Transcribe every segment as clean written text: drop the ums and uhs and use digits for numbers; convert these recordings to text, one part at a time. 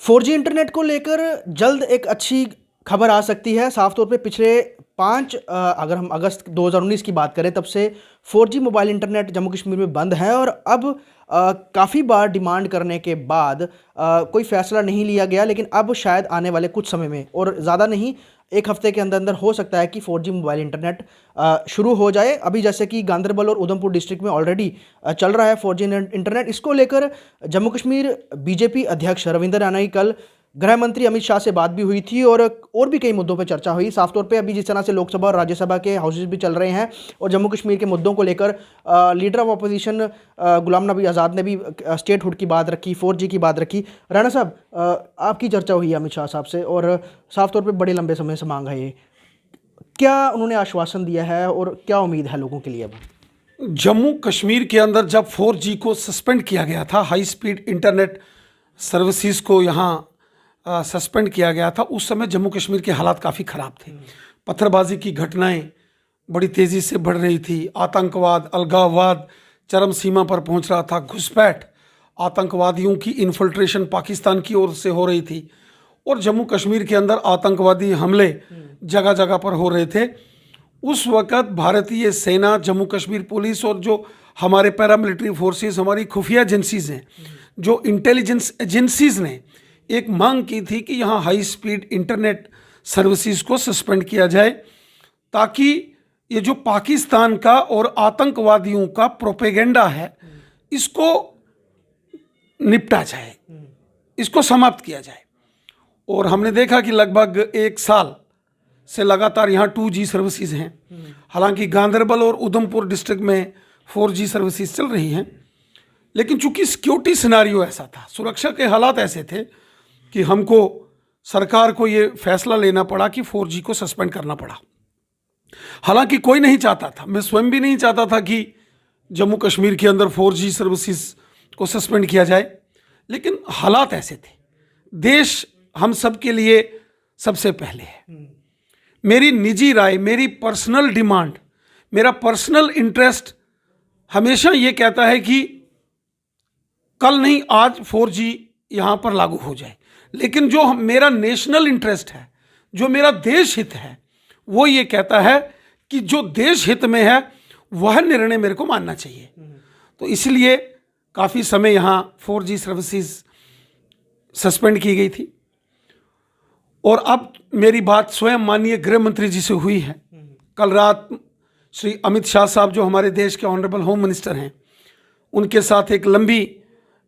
4G internet को लेकर जल्द एक अच्छी खबर आ सकती है। साफ तौर पे पिछले 5 अगर हम अगस्त 2019 की बात करें, तब से 4G mobile internet Jammu Kashmir में बंद है और अब काफ़ी बार डिमांड करने के बाद कोई फ़ैसला नहीं लिया गया। लेकिन अब शायद आने वाले कुछ समय में, और ज़्यादा नहीं, 1 हफ़्ते के अंदर-अंदर हो सकता है कि 4G मोबाइल इंटरनेट शुरू हो जाए। अभी जैसे कि गांदरबल और उधमपुर डिस्ट्रिक्ट में ऑलरेडी चल रहा है 4G इंटरनेट। इसको लेकर जम्मू कश्मीर बीजेपी अध्यक्ष रविंद्र रैना की कल गृह मंत्री अमित शाह से बात भी हुई थी और भी कई मुद्दों पर चर्चा हुई। साफ तौर पे अभी जिस तरह से लोकसभा और राज्यसभा के हाउसेज भी चल रहे हैं और जम्मू कश्मीर के मुद्दों को लेकर leader of opposition Ghulam Nabi Azad ने भी स्टेटहुड की बात रखी, 4G की बात रखी। राणा साहब, आपकी चर्चा हुई है अमित शाह साहब से और साफ तौर पे बड़े लंबे समय से मांग है ये, क्या उन्होंने आश्वासन दिया है और क्या उम्मीद है लोगों के लिए? अब जम्मू कश्मीर के अंदर जब 4G को सस्पेंड किया गया था, हाई स्पीड इंटरनेट सर्विसेज को यहाँ सस्पेंड किया गया था, उस समय जम्मू कश्मीर के हालात काफ़ी ख़राब थे। पत्थरबाजी की घटनाएं बड़ी तेज़ी से बढ़ रही थी, आतंकवाद, अलगाववाद चरम सीमा पर पहुंच रहा था, घुसपैठ आतंकवादियों की इन्फिल्ट्रेशन पाकिस्तान की ओर से हो रही थी और जम्मू कश्मीर के अंदर आतंकवादी हमले जगह जगह पर हो रहे थे। उस वक़्त भारतीय सेना, जम्मू कश्मीर पुलिस और जो हमारे पैरामिलिट्री फोर्सेस, हमारी खुफिया एजेंसीज़ हैं, जो इंटेलिजेंस एजेंसीज़ ने एक मांग की थी कि यहाँ हाई स्पीड इंटरनेट सर्विसेज को सस्पेंड किया जाए ताकि ये जो पाकिस्तान का और आतंकवादियों का प्रोपेगेंडा है इसको निपटा जाए, इसको समाप्त किया जाए। और हमने देखा कि लगभग 1 साल से लगातार यहाँ 2G सर्विसेज हैं। हालांकि गांदरबल और उधमपुर डिस्ट्रिक्ट में 4G सर्विसेज चल रही हैं, लेकिन चूंकि सिक्योरिटी सिनारियो ऐसा था, सुरक्षा के हालात ऐसे थे कि हमको, सरकार को ये फैसला लेना पड़ा कि 4G को सस्पेंड करना पड़ा। हालांकि कोई नहीं चाहता था, मैं स्वयं भी नहीं चाहता था कि जम्मू कश्मीर के अंदर 4G सर्विसेज को सस्पेंड किया जाए, लेकिन हालात ऐसे थे। देश हम सब के लिए सबसे पहले है। मेरी निजी राय, मेरी पर्सनल डिमांड, मेरा पर्सनल इंटरेस्ट हमेशा ये कहता है कि कल नहीं आज 4G यहाँ पर लागू हो जाए। लेकिन जो मेरा नेशनल इंटरेस्ट है, जो मेरा देश हित है, वो ये कहता है कि जो देश हित में है वह निर्णय मेरे को मानना चाहिए। तो इसलिए काफ़ी समय यहाँ 4G सर्विसेज सस्पेंड की गई थी और अब मेरी बात स्वयं माननीय गृह मंत्री जी से हुई है। कल रात श्री अमित शाह साहब, जो हमारे देश के ऑनरेबल होम मिनिस्टर हैं, उनके साथ एक लंबी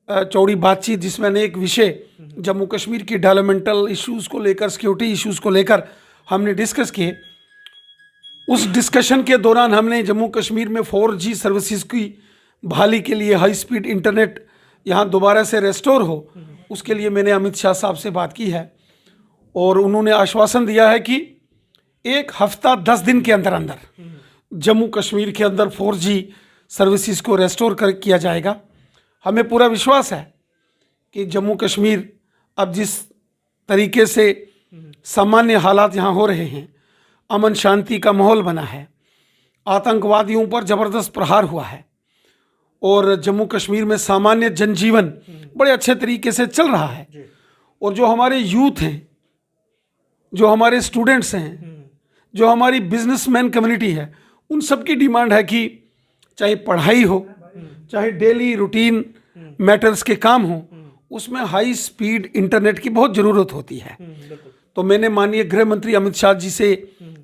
चौड़ी बातचीत, जिसमें अनेक विषय जम्मू कश्मीर की डेवलपमेंटल इश्यूज़ को लेकर, सिक्योरिटी इश्यूज़ को लेकर हमने डिस्कस किए। उस डिस्कशन के दौरान हमने जम्मू कश्मीर में 4G सर्विसेज की बहाली के लिए, हाई स्पीड इंटरनेट यहाँ दोबारा से रेस्टोर हो, उसके लिए मैंने अमित शाह साहब से बात की है और उन्होंने आश्वासन दिया है कि 1 हफ्ता 10 दिन के अंदर अंदर जम्मू कश्मीर के अंदर 4G सर्विसेज को रेस्टोर किया जाएगा। हमें पूरा विश्वास है कि जम्मू कश्मीर अब जिस तरीके से सामान्य हालात यहाँ हो रहे हैं, अमन शांति का माहौल बना है, आतंकवादियों पर ज़बरदस्त प्रहार हुआ है और जम्मू कश्मीर में सामान्य जनजीवन बड़े अच्छे तरीके से चल रहा है। और जो हमारे यूथ हैं, जो हमारे स्टूडेंट्स हैं, जो हमारी बिजनेसमैन कम्युनिटी है, उन सब की डिमांड है कि चाहे पढ़ाई हो, चाहे डेली रूटीन मैटर्स के काम हो, उसमें हाई स्पीड इंटरनेट की बहुत ज़रूरत होती है। तो मैंने माननीय गृह मंत्री अमित शाह जी से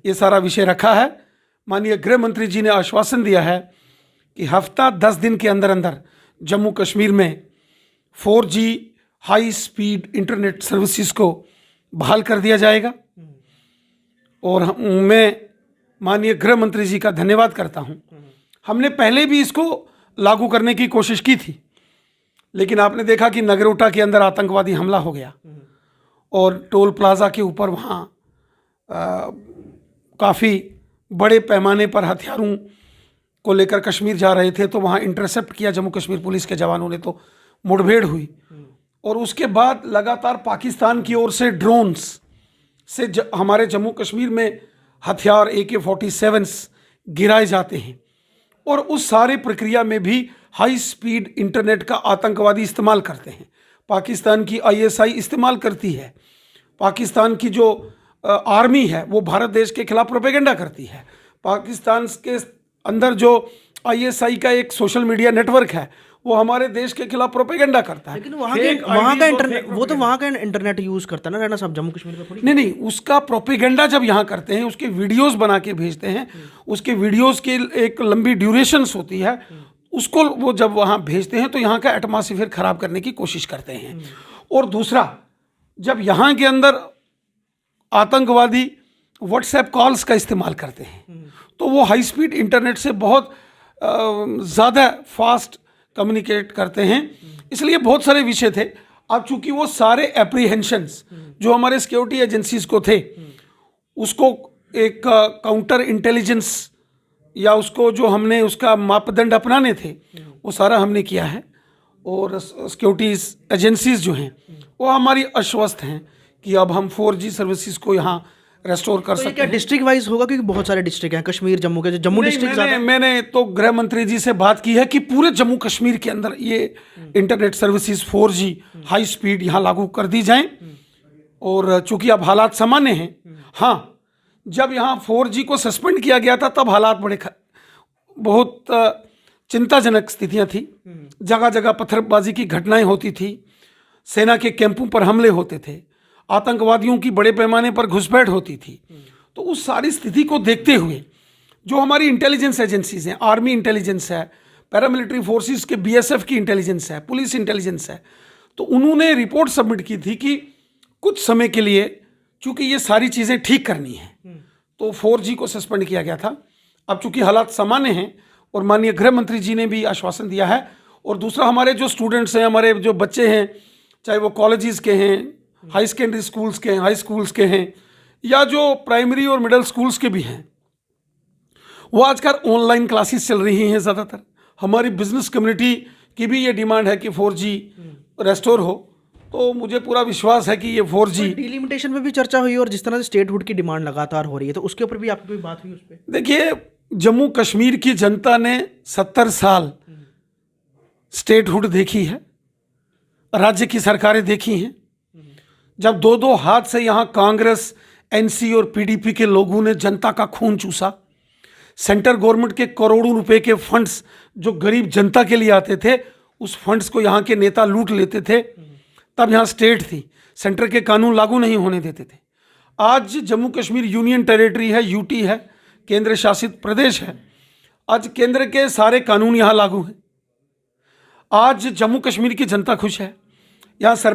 ये सारा विषय रखा है। माननीय गृह मंत्री जी ने आश्वासन दिया है कि हफ्ता 10 दिन के अंदर अंदर जम्मू कश्मीर में 4G high speed internet services को बहाल कर दिया जाएगा। और मैं माननीय गृह मंत्री जी का धन्यवाद करता हूँ। हमने पहले भी इसको लागू करने की कोशिश की थी, लेकिन आपने देखा कि नगरोटा के अंदर आतंकवादी हमला हो गया और टोल प्लाजा के ऊपर वहाँ काफ़ी बड़े पैमाने पर हथियारों को लेकर कश्मीर जा रहे थे, तो वहाँ इंटरसेप्ट किया जम्मू कश्मीर पुलिस के जवानों ने, तो मुठभेड़ हुई। और उसके बाद लगातार पाकिस्तान की ओर से ड्रोन्स से हमारे जम्मू कश्मीर में हथियार AK-47 गिराए जाते हैं और उस सारे प्रक्रिया में भी हाई स्पीड इंटरनेट का आतंकवादी इस्तेमाल करते हैं। पाकिस्तान की आईएसआई इस्तेमाल करती है, पाकिस्तान की जो आर्मी है वो भारत देश के खिलाफ प्रोपेगेंडा करती है, पाकिस्तान के अंदर जो आईएसआई का एक सोशल मीडिया नेटवर्क है वो हमारे देश के खिलाफ प्रोपेगेंडा करता है। लेकिन वहाँ का इंटरनेट, वो तो वहाँ का इंटरनेट यूज करता है ना, रहना सब जम्मू कश्मीर का थोड़ी। नहीं, उसका प्रोपेगेंडा जब यहाँ करते हैं, उसके वीडियोस बना के भेजते हैं, उसके वीडियोस की एक लंबी ड्यूरेशंस होती है, उसको वो जब वहाँ भेजते हैं तो यहाँ का एटमॉस्फेयर खराब करने की कोशिश करते हैं। और दूसरा, जब यहाँ के अंदर आतंकवादी व्हाट्सएप कॉल्स का इस्तेमाल करते हैं तो वो हाई स्पीड इंटरनेट से बहुत ज़्यादा फास्ट कम्युनिकेट करते हैं, इसलिए बहुत सारे विषय थे। अब चूंकि वो सारे एप्रीहेंशंस जो हमारे सिक्योरिटी एजेंसीज को थे, उसको एक काउंटर इंटेलिजेंस या उसको जो हमने उसका मापदंड अपनाने थे वो सारा हमने किया है। और सिक्योरिटी एजेंसीज जो हैं वो हमारी आश्वस्त हैं कि अब हम 4G सर्विसेज को यहाँ रेस्टोर कर तो ये सकते क्या हैं। डिस्ट्रिक्ट वाइज होगा, क्योंकि बहुत सारे डिस्ट्रिक्ट हैं कश्मीर जम्मू के, जम्मू डिस्ट्रिक्ट मैंने तो गृह मंत्री जी से बात की है कि पूरे जम्मू कश्मीर के अंदर ये internet services 4G high speed यहाँ लागू कर दी जाएं। और चूंकि अब हालात सामान्य हैं, हाँ, जब यहाँ 4G को सस्पेंड किया गया था तब हालात बहुत चिंताजनक स्थितियां थी। जगह जगह पत्थरबाजी की घटनाएं होती थी, सेना के कैंपों पर हमले होते थे, आतंकवादियों की बड़े पैमाने पर घुसपैठ होती थी। तो उस सारी स्थिति को देखते हुए जो हमारी इंटेलिजेंस एजेंसीज हैं, आर्मी इंटेलिजेंस है, पैरामिलिट्री फोर्सेस के BSF की इंटेलिजेंस है, पुलिस इंटेलिजेंस है, तो उन्होंने रिपोर्ट सबमिट की थी कि कुछ समय के लिए चूंकि ये सारी चीज़ें ठीक करनी है तो 4G को सस्पेंड किया गया था। अब चूंकि हालात सामान्य हैं और माननीय गृह मंत्री जी ने भी आश्वासन दिया है, और दूसरा हमारे जो स्टूडेंट्स हैं, हमारे जो बच्चे हैं, चाहे वो कॉलेजेस के हैं, हाई सेकेंडरी स्कूल्स के हैं, हाई स्कूल्स के हैं, या जो प्राइमरी और मिडिल स्कूल्स के भी हैं, वो आजकल ऑनलाइन क्लासेस चल रही हैं ज़्यादातर। हमारी बिजनेस कम्युनिटी की भी ये डिमांड है कि 4G रेस्टोर हो, तो मुझे पूरा विश्वास है कि ये 4G डिलिमिटेशन में भी चर्चा हुई, और जिस तरह से स्टेटहुड की डिमांड लगातार हो रही है तो उसके ऊपर भी आपकी कोई बात हुई उस पर? देखिए, जम्मू कश्मीर की जनता ने 70 साल स्टेटहुड देखी है, राज्य की सरकारें देखी हैं। जब दो दो हाथ से यहाँ कांग्रेस, NC और PDP के लोगों ने जनता का खून चूसा, सेंट्रल गवर्नमेंट के करोड़ों रुपए के फंड्स जो गरीब जनता के लिए आते थे, उस फंड्स को यहाँ के नेता लूट लेते थे, तब यहाँ स्टेट थी, सेंटर के कानून लागू नहीं होने देते थे। आज जम्मू कश्मीर यूनियन टेरिटरी है, UT है, केंद्र शासित प्रदेश है। आज केंद्र के सारे कानून यहाँ लागू हैं। आज जम्मू कश्मीर की जनता खुश है। यहाँ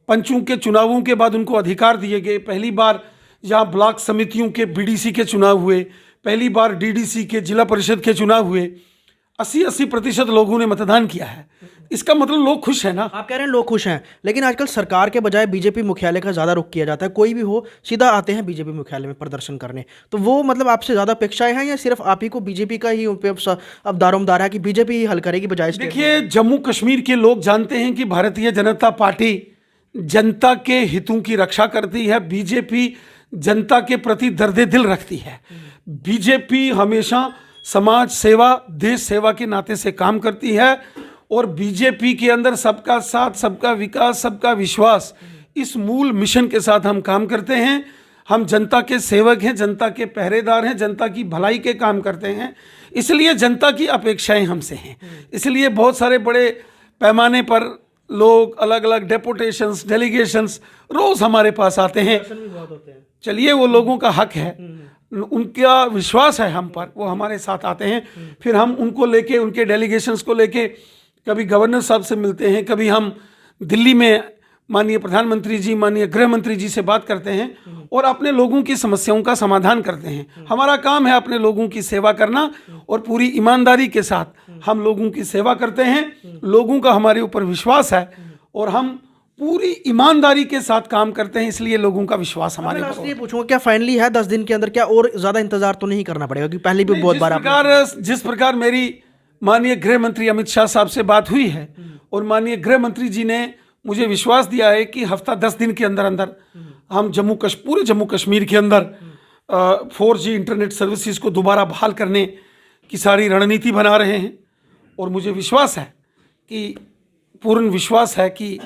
पंचों के चुनावों के बाद उनको अधिकार दिए गए। पहली बार यहाँ ब्लॉक समितियों के BDC के चुनाव हुए, पहली बार DDC के जिला परिषद के चुनाव हुए। 80% लोगों ने मतदान किया है। इसका मतलब लोग खुश हैं ना। आप कह रहे हैं लोग खुश हैं, लेकिन आजकल सरकार के बजाय बीजेपी मुख्यालय का ज़्यादा रुख किया जाता है। कोई भी हो सीधा आते हैं बीजेपी मुख्यालय में प्रदर्शन करने, तो वो मतलब आपसे ज़्यादा अपेक्षाएं हैं, या सिर्फ आप ही को बीजेपी का ही अब दारोमदार है कि बीजेपी ही हल करेगी बजाय? देखिए, जम्मू कश्मीर के लोग जानते हैं कि भारतीय जनता पार्टी जनता के हितों की रक्षा करती है। बीजेपी जनता के प्रति दर्द दिल रखती है। बीजेपी हमेशा समाज सेवा, देश सेवा के नाते से काम करती है, और बीजेपी के अंदर सबका साथ, सबका विकास, सबका विश्वास, इस मूल मिशन के साथ हम काम करते हैं। हम जनता के सेवक हैं, जनता के पहरेदार हैं, जनता की भलाई के काम करते हैं, इसलिए जनता की अपेक्षाएं हमसे हैं। इसलिए बहुत सारे बड़े पैमाने पर लोग, अलग अलग डेपुटेशंस, डेलीगेशंस रोज हमारे पास आते हैं। चलिए, वो लोगों का हक है, उनका विश्वास है हम पर, वो हमारे साथ आते हैं। फिर हम उनको लेके, उनके डेलीगेशंस को लेके कभी गवर्नर साहब से मिलते हैं, कभी हम दिल्ली में माननीय प्रधानमंत्री जी, माननीय गृह मंत्री जी से बात करते हैं और अपने लोगों की समस्याओं का समाधान करते हैं। हमारा काम है अपने लोगों की सेवा करना, और पूरी ईमानदारी के साथ हम लोगों की सेवा करते हैं। लोगों का हमारे ऊपर विश्वास है और हम पूरी ईमानदारी के साथ काम करते हैं, इसलिए लोगों का विश्वास हमारे ऊपर। ये पूछूंगा, क्या फाइनली है 10 दिन के अंदर, क्या और ज़्यादा इंतजार तो नहीं करना पड़ेगा? कि पहले भी बहुत बार जिस प्रकार मेरी माननीय गृह मंत्री अमित शाह साहब से बात हुई है, और माननीय गृह मंत्री जी ने मुझे विश्वास दिया है कि हफ्ता 10 दिन के अंदर अंदर हम पूरे जम्मू कश्मीर के अंदर 4G इंटरनेट सर्विसेज को दोबारा बहाल करने की सारी रणनीति बना रहे हैं। और मुझे विश्वास है कि पूर्ण विश्वास है कि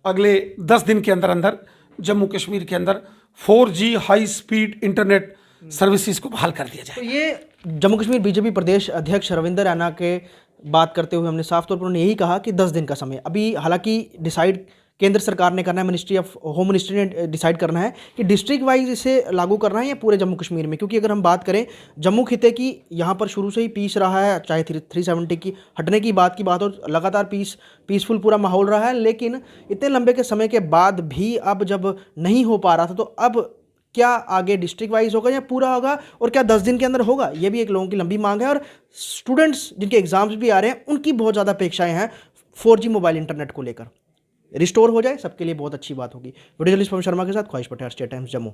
अगले 10 दिन के अंदर अंदर जम्मू कश्मीर के अंदर 4G high speed internet services को बहाल कर दिया जाए। तो ये जम्मू कश्मीर बीजेपी प्रदेश अध्यक्ष रविंदर रैना के बात करते हुए हमने साफ तौर पर उन्होंने यही कहा कि 10 दिन का समय अभी, हालांकि डिसाइड केंद्र सरकार ने करना है, मिनिस्ट्री ऑफ होम मिनिस्ट्री ने डिसाइड करना है कि डिस्ट्रिक्ट वाइज इसे लागू करना है या पूरे जम्मू कश्मीर में। क्योंकि अगर हम बात करें जम्मू खिते की, यहाँ पर शुरू से ही पीस रहा है, चाहे 370 की हटने की बात हो, लगातार पीसफुल पूरा माहौल रहा है। लेकिन इतने लंबे के समय के बाद भी अब जब नहीं हो पा रहा था, तो अब क्या आगे डिस्ट्रिक्ट वाइज होगा या पूरा होगा, और क्या 10 दिन के अंदर होगा, ये भी एक लोगों की लंबी मांग है। और स्टूडेंट्स जिनके एग्जाम्स भी आ रहे हैं, उनकी बहुत ज़्यादा अपेक्षाएं हैं 4G मोबाइल इंटरनेट को लेकर। रिस्टोर हो जाए सबके लिए बहुत अच्छी बात होगी। वीडियो जर्नलिस्ट पवन शर्मा के साथ ख्वाहिश पटेल, स्टेट टाइम्स जम्मू।